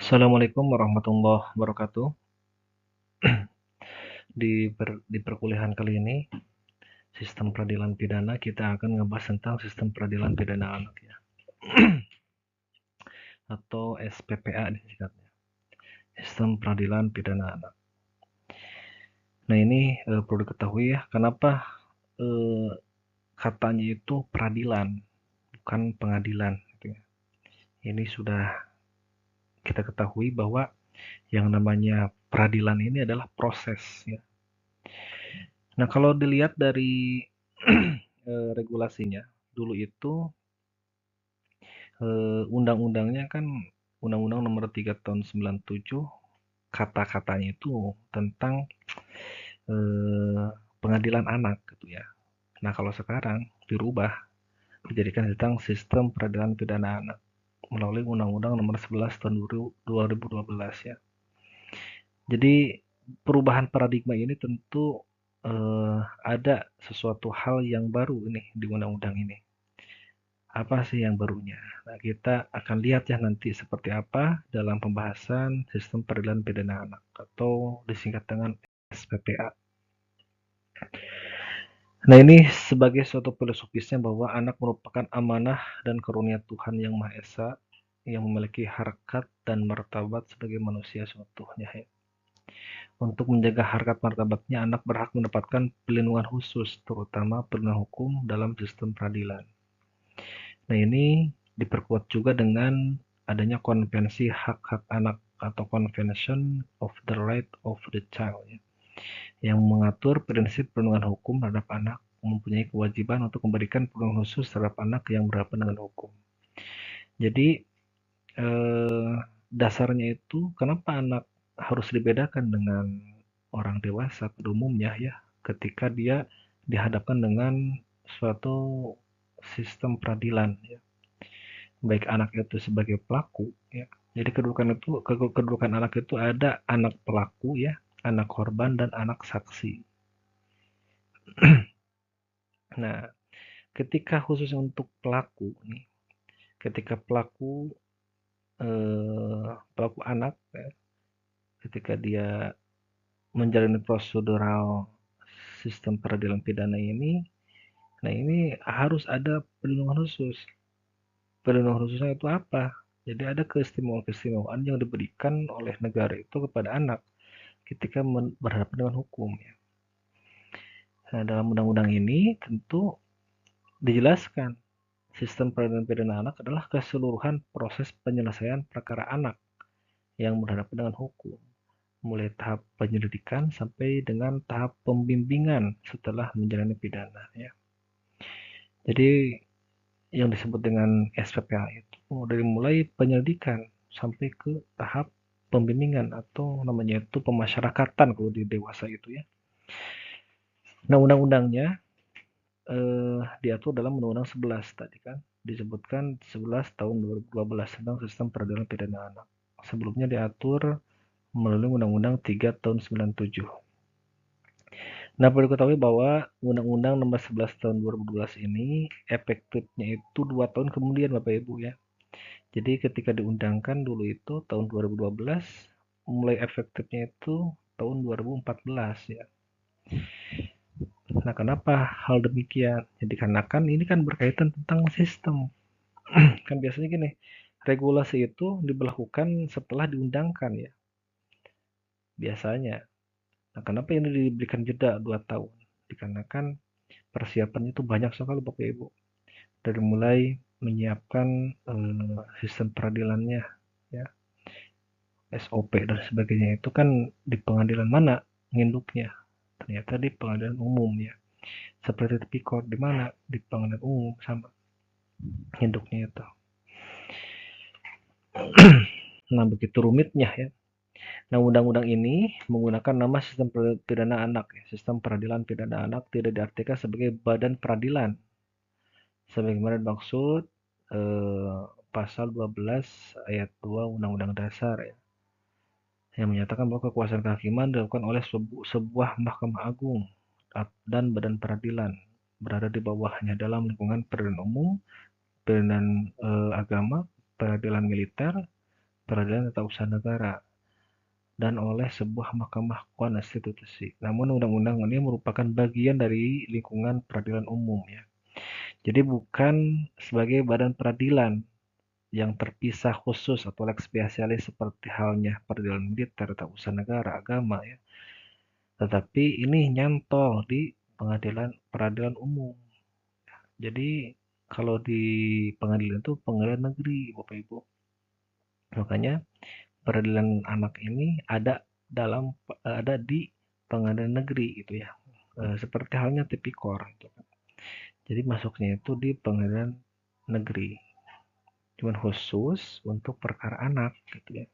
Assalamualaikum warahmatullahi wabarakatuh. Di perkuliahan kali ini, sistem peradilan pidana, kita akan ngebahas tentang sistem peradilan pidana anak ya, atau SPPA disingkatnya, sistem peradilan pidana anak. Nah ini perlu diketahui ya, kenapa eh, katanya itu peradilan, bukan pengadilan. Gitu ya. Ini sudah kita ketahui bahwa yang namanya peradilan ini adalah proses ya. Nah kalau dilihat dari regulasinya, dulu itu undang-undangnya kan Undang-Undang Nomor 3 Tahun 97, kata-katanya itu tentang pengadilan anak gitu ya. Nah, kalau sekarang dirubah dijadikan tentang sistem peradilan pidana anak melalui Undang-Undang Nomor 11 Tahun 2012 ya. Jadi perubahan paradigma ini tentu ada sesuatu hal yang baru ini di undang-undang ini. Apa sih yang barunya? Nah, kita akan lihat ya nanti seperti apa dalam pembahasan sistem peradilan pidana anak atau disingkat dengan SPPA. Nah, ini sebagai suatu filosofisnya bahwa anak merupakan amanah dan karunia Tuhan Yang Maha Esa yang memiliki harkat dan martabat sebagai manusia seutuhnya. Ya. Untuk menjaga harkat martabatnya, anak berhak mendapatkan perlindungan khusus, terutama perlindungan hukum dalam sistem peradilan. Nah, ini diperkuat juga dengan adanya konvensi hak-hak anak atau Convention of the Right of the Child ya, yang mengatur prinsip perlindungan hukum terhadap anak mempunyai kewajiban untuk memberikan perlindungan khusus terhadap anak yang berhadapan dengan hukum. Jadi dasarnya itu kenapa anak harus dibedakan dengan orang dewasa pada umumnya ya, ketika dia dihadapkan dengan suatu sistem peradilan ya. Baik anak itu sebagai pelaku ya. Jadi kedudukan anak itu ada anak pelaku ya, anak korban dan anak saksi. Nah, ketika khusus untuk pelaku nih, ketika pelaku anak ya, ketika dia menjalani prosedural sistem peradilan pidana ini, nah ini harus ada perlindungan khusus. Perlindungan khususnya itu apa? Jadi ada keistimewaan-keistimewaan yang diberikan oleh negara itu kepada anak ketika berhadapan dengan hukum. Ya. Nah, dalam undang-undang ini tentu dijelaskan sistem peradilan pidana anak adalah keseluruhan proses penyelesaian perkara anak yang berhadapan dengan hukum, mulai tahap penyelidikan sampai dengan tahap pembimbingan setelah menjalani pidana. Ya. Jadi yang disebut dengan SPPA itu dari mulai penyelidikan sampai ke tahap pembimbingan atau namanya itu pemasyarakatan kalau di dewasa itu ya. Nah, undang-undangnya diatur dalam Undang-Undang 11 tadi kan. Disebutkan 11 tahun 2012 tentang sistem peradilan pidana anak. Sebelumnya diatur melalui Undang-Undang 3 tahun 97. Nah, perlu diketahui bahwa Undang-Undang nomor 11 tahun 2012 ini efektifnya itu 2 tahun kemudian Bapak Ibu ya. Jadi ketika diundangkan dulu itu tahun 2012, mulai efektifnya itu tahun 2014 ya. Nah, kenapa hal demikian? Jadi karena kan ini kan berkaitan tentang sistem. Kan biasanya gini, regulasi itu diberlakukan setelah diundangkan ya, biasanya. Nah, kenapa ini diberikan jeda 2 tahun? Dikarenakan persiapannya itu banyak sekali Bapak Ibu. Dari mulai menyiapkan sistem peradilannya ya, SOP dan sebagainya itu kan di pengadilan mana nginduknya? Ternyata di pengadilan umum ya. Seperti tipikor di mana? Di pengadilan umum sama nginduknya itu. Nah, begitu rumitnya ya. Nah, undang-undang ini menggunakan nama sistem pidana anak. Sistem peradilan pidana anak tidak diartikan sebagai badan peradilan. Sebagaimana dimaksud pasal 12 ayat 2 Undang-Undang Dasar ya, yang menyatakan bahwa kekuasaan kehakiman dilakukan oleh sebuah mahkamah agung dan badan peradilan berada di bawahnya dalam lingkungan peradilan umum, peradilan agama, peradilan militer, peradilan tata usaha negara dan oleh sebuah mahkamah konstitusi. Namun undang-undang ini merupakan bagian dari lingkungan peradilan umum ya. Jadi bukan sebagai badan peradilan yang terpisah khusus atau lex specialis seperti halnya peradilan militer, tata usaha negara, agama ya. Tetapi ini nyantol di peradilan umum. Jadi kalau di pengadilan itu pengadilan negeri, Bapak Ibu. Makanya peradilan anak ini ada di pengadilan negeri gitu ya. Seperti halnya tipikor gitu kan. Jadi masuknya itu di pengadilan negeri. Cuman khusus untuk perkara anak gitu ya.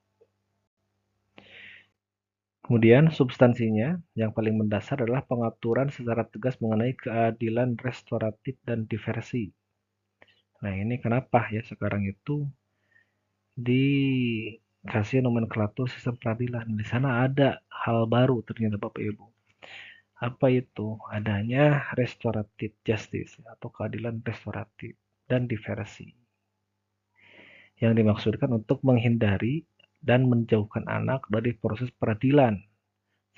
Kemudian substansinya yang paling mendasar adalah pengaturan secara tegas mengenai keadilan restoratif dan diversi. Nah, ini kenapa ya sekarang itu dikasih nomenklatur sistem peradilan. Di sana ada hal baru ternyata Bapak Ibu. Apa itu? Adanya restoratif justice atau keadilan restoratif dan diversi. Yang dimaksudkan untuk menghindari dan menjauhkan anak dari proses peradilan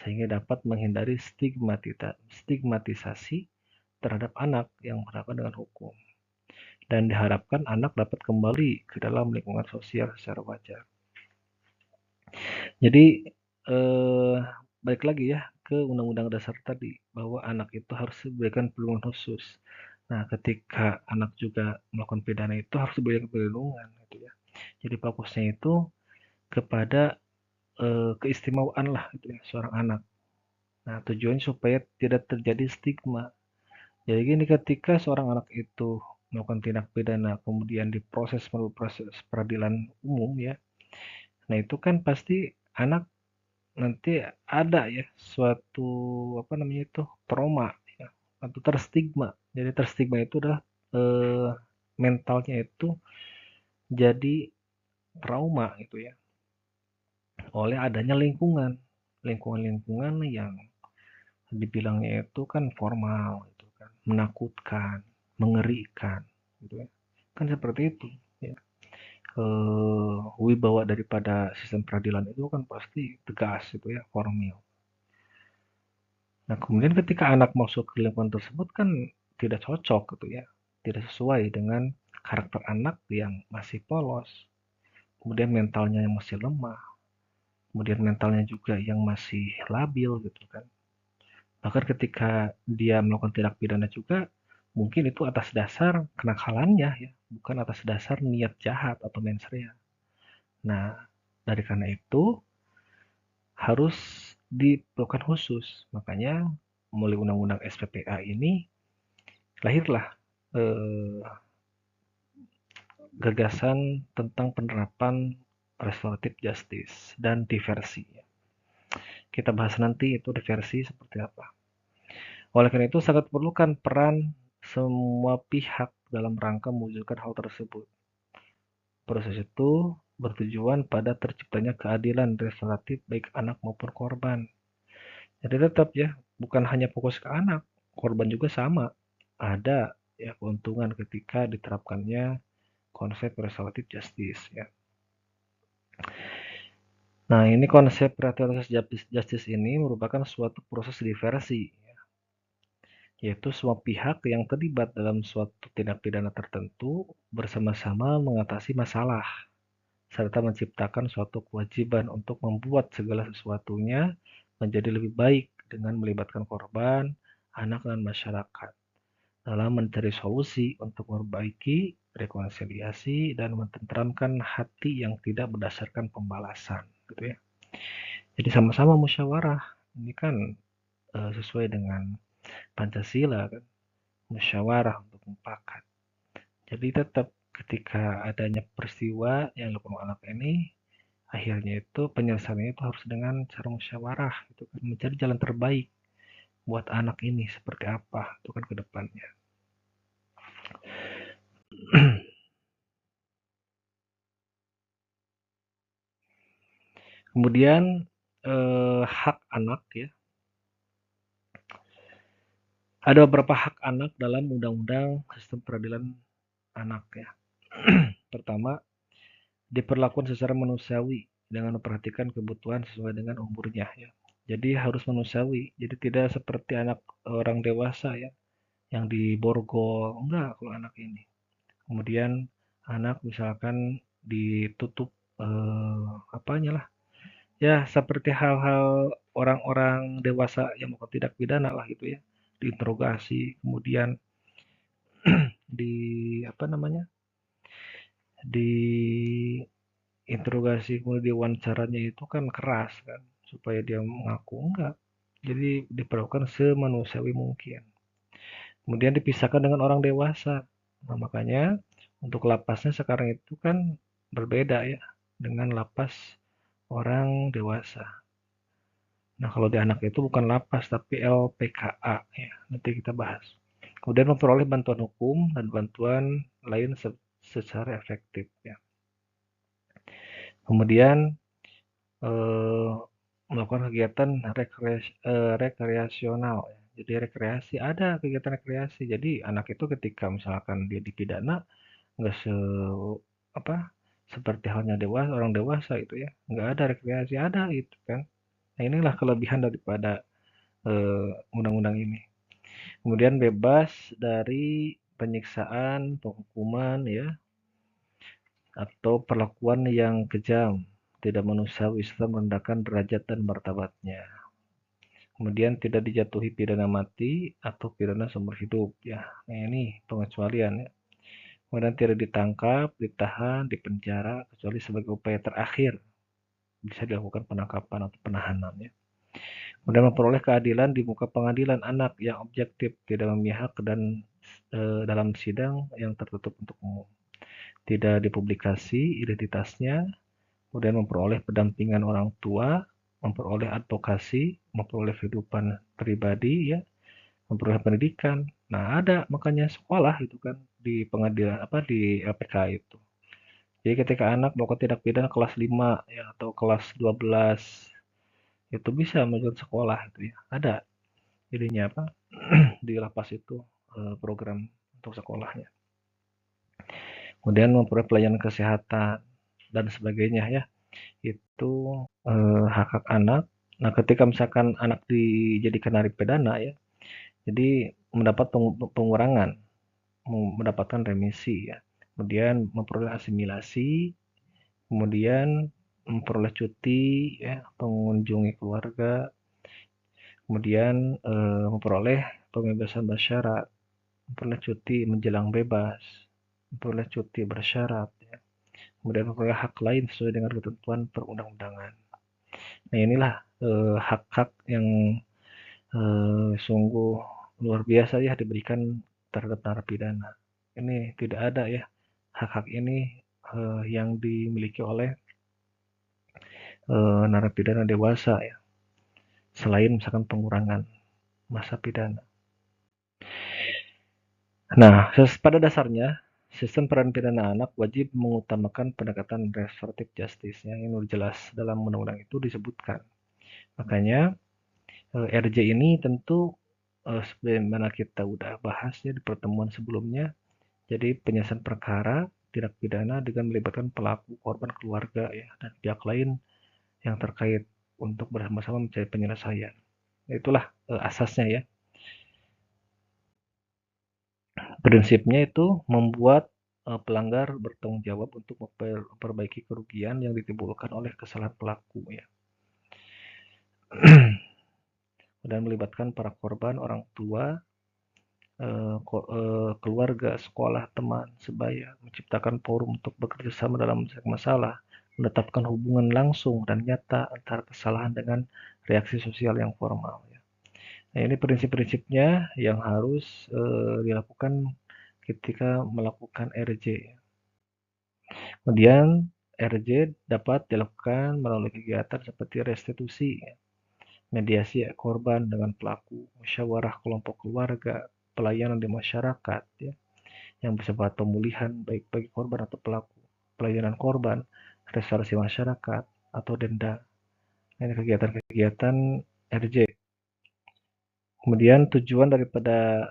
sehingga dapat menghindari stigmatisasi terhadap anak yang berhadapan dengan hukum. Dan diharapkan anak dapat kembali ke dalam lingkungan sosial secara wajar. Jadi eh, balik lagi ya ke Undang-Undang Dasar tadi bahwa anak itu harus diberikan perlindungan khusus. Nah, ketika anak juga melakukan pidana itu harus diberikan perlindungan, gitu ya. Jadi fokusnya itu kepada keistimewaan lah, gitu ya, seorang anak. Nah, tujuannya supaya tidak terjadi stigma. Jadi gini, ketika seorang anak itu melakukan tindak pidana kemudian diproses melalui proses peradilan umum ya, nah itu kan pasti anak nanti ada ya suatu apa namanya itu trauma ya, atau terstigma. Jadi terstigma itu adalah eh, mentalnya itu jadi trauma gitu ya oleh adanya lingkungan yang dibilangnya itu kan formal gitu kan, menakutkan, mengerikan gitu ya. Kan seperti itu ya. Wibawa daripada sistem peradilan itu kan pasti tegas gitu ya, formil. Nah, kemudian ketika anak masuk ke lingkungan tersebut kan tidak cocok gitu ya, tidak sesuai dengan karakter anak yang masih polos, kemudian mentalnya yang masih lemah, kemudian mentalnya juga yang masih labil gitu kan. Bahkan ketika dia melakukan tindak pidana juga, mungkin itu atas dasar kenakalannya ya, bukan atas dasar niat jahat atau mensrea. Nah, dari karena itu harus diperlukan khusus. Makanya melalui Undang-Undang SPPA ini lahirlah eh, gagasan tentang penerapan restoratif justice dan diversi. Kita bahas nanti itu diversi seperti apa. Oleh karena itu sangat perlukan peran semua pihak dalam rangka mewujudkan hal tersebut. Proses itu bertujuan pada terciptanya keadilan restoratif baik anak maupun korban. Jadi tetap ya, bukan hanya fokus ke anak, korban juga sama. Ada ya keuntungan ketika diterapkannya konsep restoratif justice ya. Nah, ini konsep restoratif justice ini merupakan suatu proses diversi, yaitu semua pihak yang terlibat dalam suatu tindak pidana tertentu bersama-sama mengatasi masalah serta menciptakan suatu kewajiban untuk membuat segala sesuatunya menjadi lebih baik dengan melibatkan korban, anak, dan masyarakat dalam mencari solusi untuk memperbaiki rekonsiliasi dan menenteramkan hati yang tidak berdasarkan pembalasan, gitu ya. Jadi sama-sama musyawarah. Ini kan sesuai dengan Pancasila kan, musyawarah untuk mufakat. Jadi tetap ketika adanya peristiwa yang dilakukan anak ini, akhirnya itu penyelesaiannya itu harus dengan cara musyawarah, itu kan mencari jalan terbaik buat anak ini seperti apa, itu kan ke depannya. Kemudian hak anak ya. Ada beberapa hak anak dalam Undang-Undang Sistem Peradilan Anak ya. Pertama, diperlakukan secara manusiawi dengan memperhatikan kebutuhan sesuai dengan umurnya ya. Jadi harus manusiawi. Jadi tidak seperti anak orang dewasa ya yang diborgol. Enggak kalau anak ini. Kemudian anak misalkan ditutup apanya lah. Ya seperti hal-hal orang-orang dewasa yang melakukan tindak pidana lah gitu ya. Diinterogasi, kemudian di apa namanya? Diinterogasi kemudian wawancaranya itu kan keras kan supaya dia mengaku enggak. Jadi diperlakukan semanusiawi mungkin. Kemudian dipisahkan dengan orang dewasa. Nah, makanya untuk lapasnya sekarang itu kan berbeda ya dengan lapas orang dewasa. Nah, kalau di anak itu bukan lapas tapi LPKA ya. Nanti kita bahas. Kemudian memperoleh bantuan hukum dan bantuan lain secara efektif ya. Kemudian eh, melakukan kegiatan rekreasional ya. Jadi rekreasi ada kegiatan rekreasi. Jadi anak itu ketika misalkan dia dipidana nggak apa seperti halnya dewasa orang dewasa itu ya nggak ada rekreasi ada itu kan. Nah inilah kelebihan daripada undang-undang ini. Kemudian bebas dari penyiksaan, penghukuman ya atau perlakuan yang kejam, tidak manusiawi serta merendahkan derajat dan martabatnya. Kemudian tidak dijatuhi pidana mati atau pidana seumur hidup ya. Nah, ini pengecualian ya. Kemudian tidak ditangkap, ditahan, dipenjara kecuali sebagai upaya terakhir bisa dilakukan penangkapan atau penahanan ya. Kemudian memperoleh keadilan di muka pengadilan anak yang objektif, tidak memihak dan dalam sidang yang tertutup untuk umum. Tidak dipublikasi identitasnya, kemudian memperoleh pendampingan orang tua, memperoleh advokasi, memperoleh kehidupan pribadi ya, memperoleh pendidikan. Nah, ada makanya sekolah itu kan di pengadilan apa di LPK itu. Jadi ketika anak melakukan tindak pidana kelas 5 ya atau kelas 12 itu bisa melanjutkan sekolah itu ya. Ada jadinya apa di lapas itu program untuk sekolahnya. Kemudian memperoleh pelayanan kesehatan dan sebagainya ya. Itu hak-hak anak. Nah, ketika misalkan anak dijadikan narapidana ya, jadi mendapat pengurangan, mendapatkan remisi ya. Kemudian memperoleh asimilasi, kemudian memperoleh cuti ya, mengunjungi keluarga, kemudian memperoleh pembebasan bersyarat, memperoleh cuti menjelang bebas, memperoleh cuti bersyarat ya. Kemudian memperoleh hak lain sesuai dengan ketentuan perundang-undangan. Nah, inilah hak-hak yang sungguh luar biasa ya diberikan terhadap narapidana. Ini tidak ada ya hak-hak ini yang dimiliki oleh narapidana dewasa ya, selain misalkan pengurangan masa pidana. Nah, pada dasarnya sistem peradilan pidana anak wajib mengutamakan pendekatan restoratif justice ya, yang udah jelas dalam undang-undang itu disebutkan. Makanya RJ ini tentu sebagaimana kita udah bahas ya di pertemuan sebelumnya, jadi penyelesaian perkara tindak pidana dengan melibatkan pelaku, korban, keluarga ya dan pihak lain yang terkait untuk bersama-sama mencari penyelesaian. Itulah asasnya ya. Prinsipnya itu membuat pelanggar bertanggung jawab untuk memperbaiki kerugian yang ditimbulkan oleh kesalahan pelaku ya. Dan melibatkan para korban, orang tua, keluarga, sekolah, teman, sebaya, menciptakan forum untuk bekerja sama dalam menyelesaikan masalah, menetapkan hubungan langsung dan nyata antara kesalahan dengan reaksi sosial yang formal. Ya. Nah, ini prinsip-prinsipnya yang harus dilakukan ketika melakukan RJ. Kemudian RJ dapat dilakukan melalui kegiatan seperti restitusi, mediasi korban dengan pelaku, musyawarah kelompok keluarga, pelayanan di masyarakat, ya, yang bersifat pemulihan baik bagi korban atau pelaku, pelayanan korban, restorasi masyarakat, atau denda. Ini kegiatan-kegiatan RJ. Kemudian tujuan daripada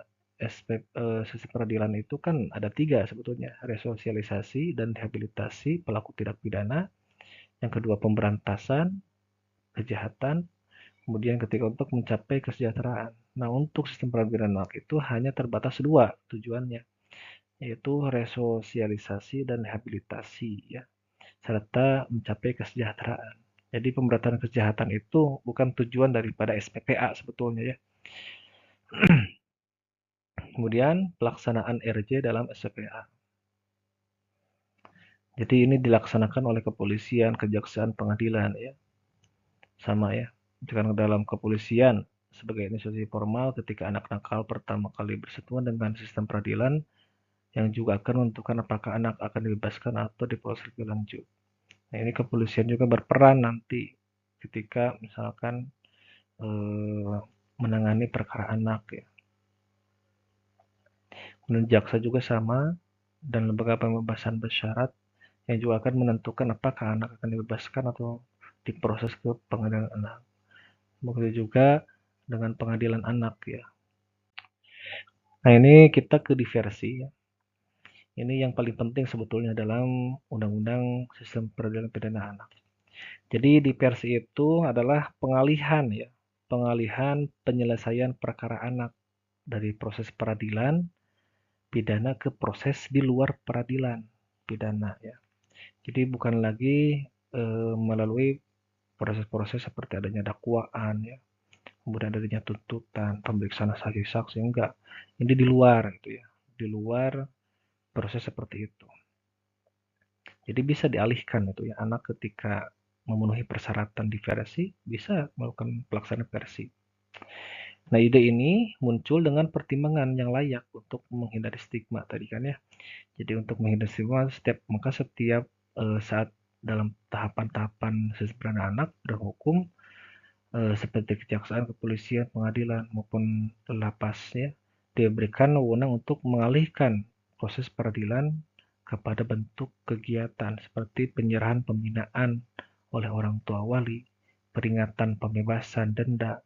sistem peradilan itu kan ada 3 sebetulnya, resosialisasi dan rehabilitasi pelaku tindak pidana, yang kedua pemberantasan kejahatan, kemudian ketiga untuk mencapai kesejahteraan. Nah, untuk sistem peradilan anak itu hanya terbatas 2 tujuannya, yaitu resosialisasi dan rehabilitasi ya, serta mencapai kesejahteraan. Jadi pemberantasan kejahatan itu bukan tujuan daripada SPPA sebetulnya ya. Kemudian pelaksanaan RJ dalam SPPA. Jadi ini dilaksanakan oleh kepolisian, kejaksaan, pengadilan ya. Sama ya. Jika dalam kepolisian sebagai institusi formal ketika anak nakal pertama kali bersentuhan dengan sistem peradilan yang juga akan menentukan apakah anak akan dibebaskan atau diproses lebih lanjut. Nah, ini kepolisian juga berperan nanti ketika misalkan menangani perkara anak ya. Kemudian jaksa juga sama dan lembaga pembebasan bersyarat yang juga akan menentukan apakah anak akan dibebaskan atau diproses ke pengadilan anak. Begitu juga dengan pengadilan anak ya. Nah, ini kita ke diversi ya. Ini yang paling penting sebetulnya dalam undang-undang sistem peradilan pidana anak. Jadi diversi itu adalah pengalihan ya, pengalihan penyelesaian perkara anak dari proses peradilan pidana ke proses di luar peradilan pidana ya. Jadi bukan lagi melalui proses-proses seperti adanya dakwaan ya, kemudian adanya tuntutan, pemeriksaan saksi-saksi, enggak. Ini di luar gitu ya, di luar proses seperti itu. Jadi bisa dialihkan itu ya, anak ketika memenuhi persyaratan diversi bisa melakukan pelaksanaan versi. Nah, ide ini muncul dengan pertimbangan yang layak untuk menghindari stigma tadi kan ya. Jadi untuk menghindari stigma setiap saat dalam tahapan-tahapan sistem anak dan hukum seperti kejaksaan, kepolisian, pengadilan maupun lapas ya, diberikan wewenang untuk mengalihkan proses peradilan kepada bentuk kegiatan seperti penyerahan pembinaan oleh orang tua wali, peringatan pembebasan denda,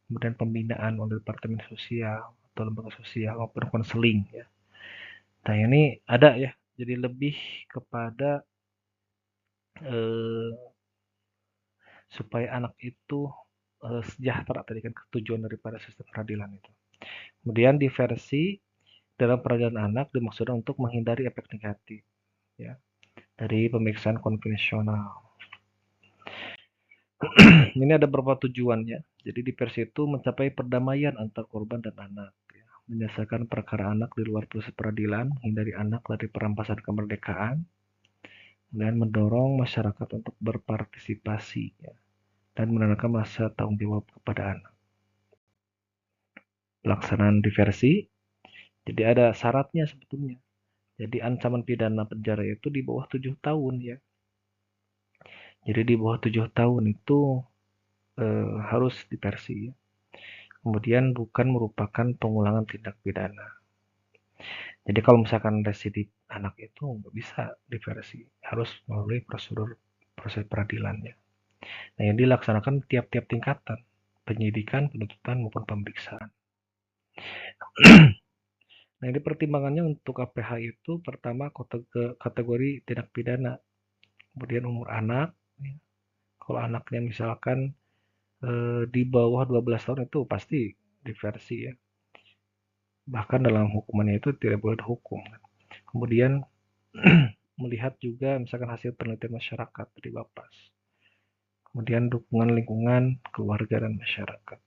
kemudian pembinaan oleh departemen sosial atau lembaga sosial maupun konseling ya. Nah, ini ada ya, jadi lebih kepada supaya anak itu sejahtera tadi kan tujuan daripada sistem peradilan itu. Kemudian diversi dalam peradilan anak dimaksudkan untuk menghindari efek negatif ya dari pemeriksaan konvensional. Ini ada beberapa tujuannya. Jadi diversi itu mencapai perdamaian antar korban dan anak, ya. Menyelesaikan perkara anak di luar proses peradilan, hindari anak dari perampasan kemerdekaan, dan mendorong masyarakat untuk berpartisipasi ya, dan menanamkan rasa tanggung jawab kepada anak. Pelaksanaan diversi, jadi ada syaratnya sebetulnya. Jadi ancaman pidana penjara itu di bawah 7 tahun ya. Jadi di bawah 7 tahun itu harus diversi ya. Kemudian bukan merupakan pengulangan tindak pidana. Jadi kalau misalkan residik anak itu nggak bisa diversi, harus melalui prosedur proses peradilannya. Nah, yang dilaksanakan tiap-tiap tingkatan, penyidikan, penuntutan maupun pemeriksaan. Nah, ini pertimbangannya untuk KPH itu pertama kategori tindak pidana, kemudian umur anak. Ya. Kalau anaknya misalkan di bawah 12 tahun itu pasti diversi ya. Bahkan dalam hukumannya itu tidak boleh dihukum. Kemudian melihat juga misalkan hasil penelitian masyarakat dari Bapas. Kemudian dukungan lingkungan, keluarga, dan masyarakat.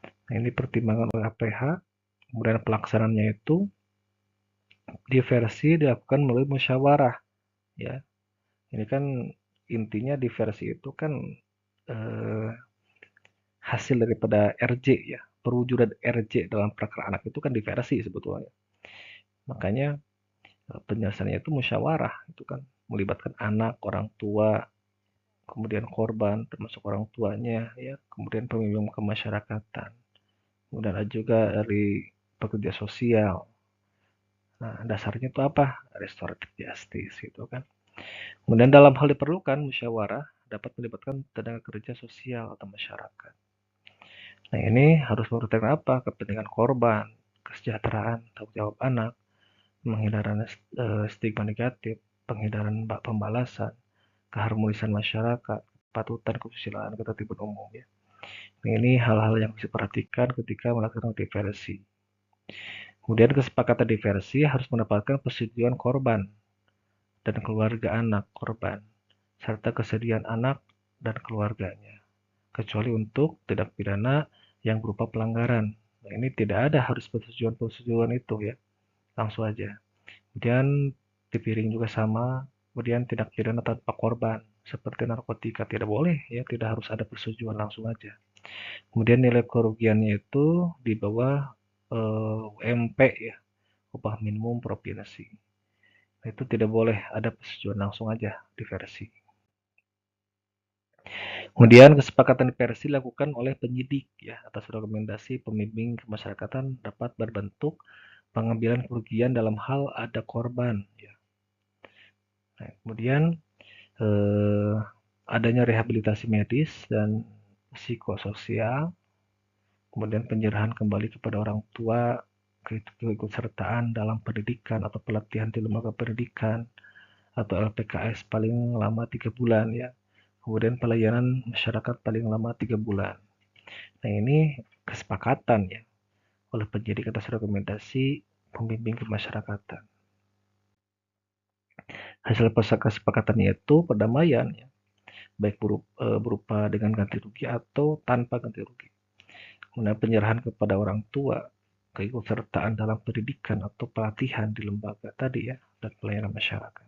Nah, ini pertimbangan oleh APH. Kemudian pelaksanaannya itu diversi dilakukan melalui musyawarah. Ya, ini kan intinya diversi itu kan hasil daripada RJ ya. Perwujudan RJ dalam perkara anak itu kan diversi sebetulnya. Makanya penyelesaiannya itu musyawarah, itu kan melibatkan anak, orang tua, kemudian korban termasuk orang tuanya ya, kemudian pembimbing kemasyarakatan, kemudian ada juga dari pekerja sosial. Nah, dasarnya itu apa? Restoratif justice gitu kan. Kemudian dalam hal diperlukan musyawarah dapat melibatkan tenaga kerja sosial atau masyarakat. Nah, ini harus memperhatikan apa? Kepentingan korban, kesejahteraan, tanggung jawab anak, penghindaran stigma negatif, penghindaran pembalasan, keharmonisan masyarakat, kepatutan, kesusilaan, ketertiban umum ya. Nah, ini hal-hal yang harus diperhatikan ketika melakukan diversi. Kemudian kesepakatan diversi harus mendapatkan persetujuan korban dan keluarga anak korban, serta kesediaan anak dan keluarganya, kecuali untuk tindak pidana yang berupa pelanggaran. Nah, ini tidak ada harus persetujuan itu ya, langsung aja. Kemudian dipiring juga sama, kemudian tindak pidana tanpa korban, seperti narkotika tidak boleh ya, tidak harus ada persetujuan langsung aja. Kemudian nilai kerugiannya itu di bawah UMP ya, upah minimum provinsi. Itu tidak boleh ada persetujuan langsung aja diversi. Kemudian kesepakatan diversi dilakukan oleh penyidik ya atas rekomendasi pembimbing kemasyarakatan dapat berbentuk pengambilan kerugian dalam hal ada korban ya. Nah, kemudian adanya rehabilitasi medis dan psikososial, kemudian penyerahan kembali kepada orang tua, keikutsertaan dalam pendidikan atau pelatihan di lembaga pendidikan atau LPKS paling lama 3 bulan ya. Kemudian pelayanan masyarakat paling lama 3 bulan. Nah, ini kesepakatan ya oleh penyidik atas rekomendasi pembimbing kemasyarakatan. Hasil kesepakatannya itu perdamaian ya, baik berupa dengan ganti rugi atau tanpa ganti rugi. Kemudian penyerahan kepada orang tua, keikutsertaan dalam pendidikan atau pelatihan di lembaga tadi ya, dan pelayanan masyarakat.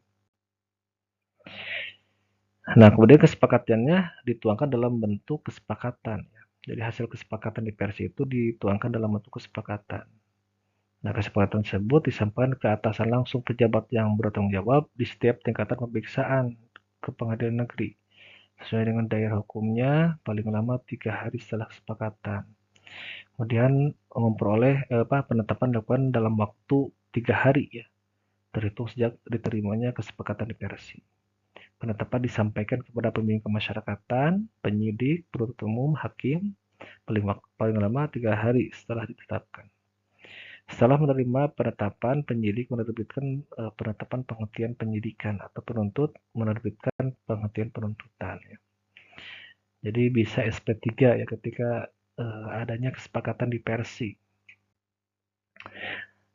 Nah, kemudian kesepakatannya dituangkan dalam bentuk kesepakatan. Ya. Jadi hasil kesepakatan diversi itu dituangkan dalam bentuk kesepakatan. Nah, kesepakatan tersebut disampaikan ke atasan langsung pejabat yang bertanggung jawab di setiap tingkatan pemeriksaan ke pengadilan negeri. Sesuai dengan daerah hukumnya, paling lama 3 hari setelah kesepakatan. Kemudian memperoleh penetapan dilakukan dalam waktu 3 hari ya, terhitung sejak diterimanya kesepakatan diversi. Penetapan disampaikan kepada pembimbing kemasyarakatan, penyidik, penuntut umum, hakim, paling lama 3 hari setelah ditetapkan. Setelah menerima penetapan, penyidik menerbitkan penetapan penghentian penyidikan atau penuntut menerbitkan penghentian penuntutan. Ya. Jadi bisa SP3 ya ketika adanya kesepakatan diversi.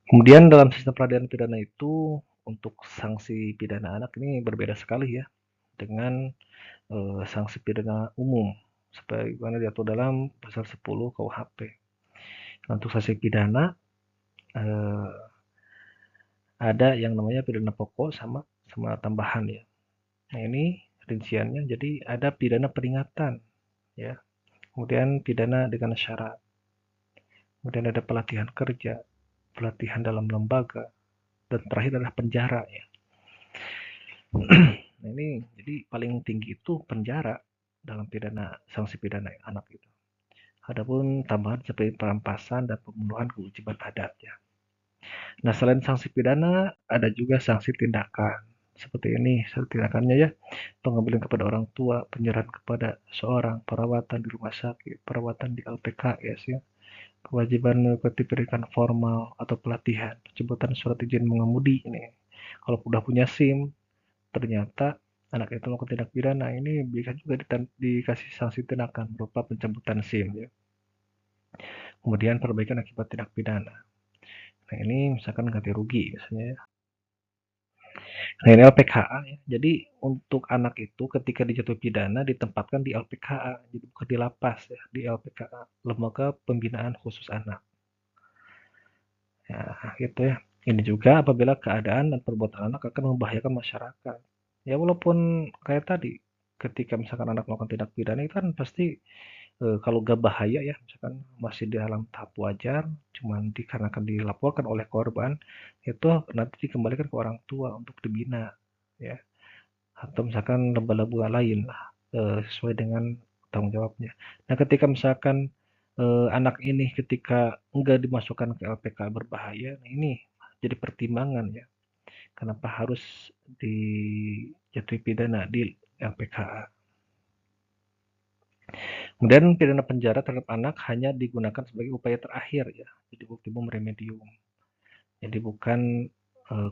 Kemudian dalam sistem peradilan pidana itu untuk sanksi pidana anak ini berbeda sekali ya dengan sanksi pidana umum sebagaimana diatur dalam pasal 10 KUHP. Untuk sanksi pidana ada yang namanya pidana pokok sama tambahan ya. Nah, ini rinciannya jadi ada pidana peringatan ya. Kemudian pidana dengan syarat. Kemudian ada pelatihan kerja, pelatihan dalam lembaga, dan terakhir adalah penjara ya. Nah, ini jadi paling tinggi itu penjara dalam pidana sanksi pidana anak itu. Adapun tambahan seperti perampasan dan pembunuhan kewajiban adat ya. Nah, selain sanksi pidana ada juga sanksi tindakan. Seperti ini, sanksi tindakannya ya. Pengambilan kepada orang tua, penyerahan kepada seorang, perawatan di rumah sakit, perawatan di LPKS ya. Kewajiban mengikuti pendidikan formal atau pelatihan, penjemputan surat izin mengemudi ini. Kalau sudah punya SIM, ternyata anak itu melakukan tindak pidana, ini bisa juga dikasih sanksi tindakan berupa pencabutan SIM ya. Kemudian perbaikan akibat tindak pidana. Nah, ini misalkan ganti rugi misalnya ya. Nah, ini LPKA ya. Jadi untuk anak itu ketika dijatuhi pidana ditempatkan di LPKA, jadi bukan di lapas ya, di LPKA, Lembaga Pembinaan Khusus Anak. Ya, gitu ya. Ini juga apabila keadaan dan perbuatan anak akan membahayakan masyarakat. Ya walaupun kayak tadi, ketika misalkan anak melakukan tindak pidana itu kan pasti kalau gak bahaya ya, misalkan masih di dalam tahap wajar, cuman dikarenakan dilaporkan oleh korban, itu nanti dikembalikan ke orang tua untuk dibina, ya. Atau misalkan laba-laba lain lah, sesuai dengan tanggung jawabnya. Nah, ketika misalkan anak ini ketika enggak dimasukkan ke LPK berbahaya, nah ini jadi pertimbangan ya. Kenapa harus dijatuhi pidana di LPKA. Kemudian pidana penjara terhadap anak hanya digunakan sebagai upaya terakhir ya, jadi ultimum remedium. Jadi bukan,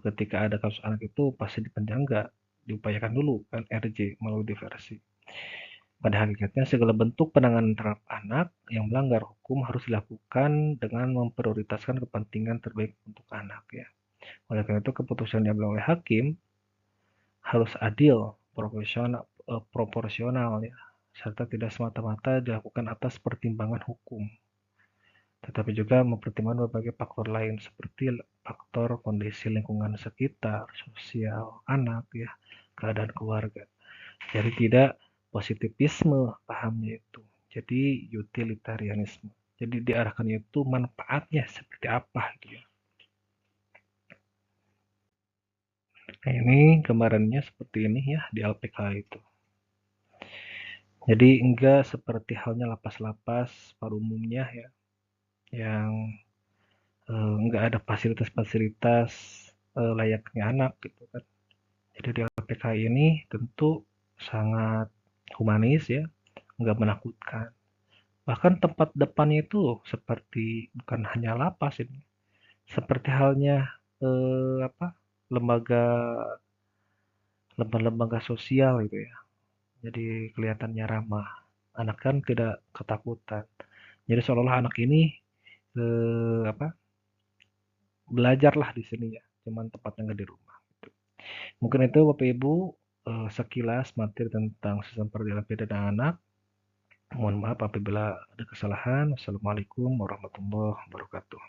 ketika ada kasus anak itu pasti dipenjara, enggak, diupayakan dulu kan RJ melalui diversi. Pada hakikatnya segala bentuk penanganan terhadap anak yang melanggar hukum harus dilakukan dengan memprioritaskan kepentingan terbaik untuk anak ya. Oleh karena itu keputusan yang diambil oleh hakim harus adil, proporsional ya, serta tidak semata-mata dilakukan atas pertimbangan hukum, tetapi juga mempertimbangkan berbagai faktor lain seperti faktor kondisi lingkungan sekitar, sosial anak ya, keadaan keluarga. Jadi tidak positivisme pahamnya itu. Jadi utilitarianisme. Jadi diarahkan itu manfaatnya seperti apa gitu ya. Nah, ini gambarannya seperti ini ya di LPK itu. Jadi enggak seperti halnya lapas-lapas pada umumnya ya, yang enggak ada fasilitas-fasilitas layaknya anak gitu kan. Jadi di LPK ini tentu sangat humanis ya, enggak menakutkan. Bahkan tempat depannya itu seperti bukan hanya lapas ini, seperti halnya apa lembaga lembaga sosial gitu ya. Jadi kelihatannya ramah. Anak kan tidak ketakutan. Jadi seolah-olah anak ini apa belajarlah di sini ya. Cuman tempatnya nggak di rumah. Gitu. Mungkin itu Bapak Ibu sekilas materi tentang sistem peradilan pidana anak. Mohon maaf apabila ada kesalahan. Wassalamualaikum warahmatullahi wabarakatuh.